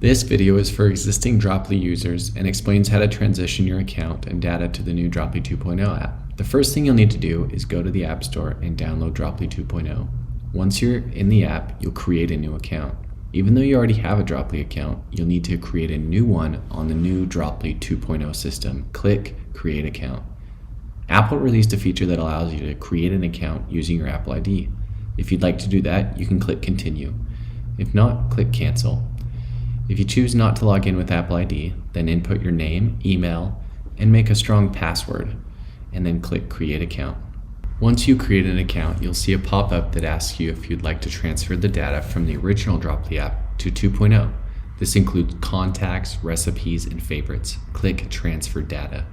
This video is for existing Droplii users and explains how to transition your account and data to the new Droplii 2.0 app. The first thing you'll need to do is go to the App Store and download Droplii 2.0. Once you're in the app, you'll create a new account. Even though you already have a Droplii account, you'll need to create a new one on the new Droplii 2.0 system. Click Create Account. Apple released a feature that allows you to create an account using your Apple ID. If you'd like to do that, you can click Continue. If not, click Cancel. If you choose not to log in with Apple ID, then input your name, email, and make a strong password, and then click Create Account. Once you create an account, you'll see a pop-up that asks you if you'd like to transfer the data from the original Droplii app to 2.0. This includes contacts, recipes, and favorites. Click Transfer Data.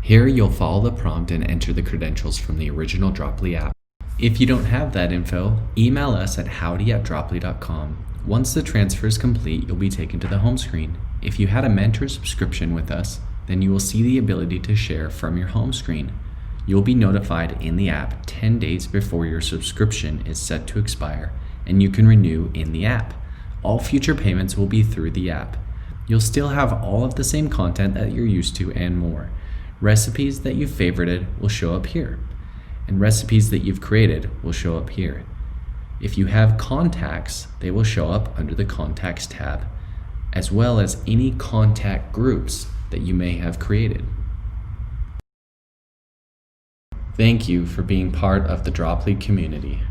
Here you'll follow the prompt and enter the credentials from the original Droplii app. If you don't have that info, email us at howdy@droplii.com. Once the transfer is complete, you'll be taken to the home screen. If you had a mentor subscription with us, then you will see the ability to share from your home screen. You'll be notified in the app 10 days before your subscription is set to expire, and you can renew in the app. All future payments will be through the app. You'll still have all of the same content that you're used to and more. Recipes that you've favorited will show up here, and recipes that you've created will show up here. If you have contacts, they will show up under the Contacts tab, as well as any contact groups that you may have created. Thank you for being part of the Droplii community.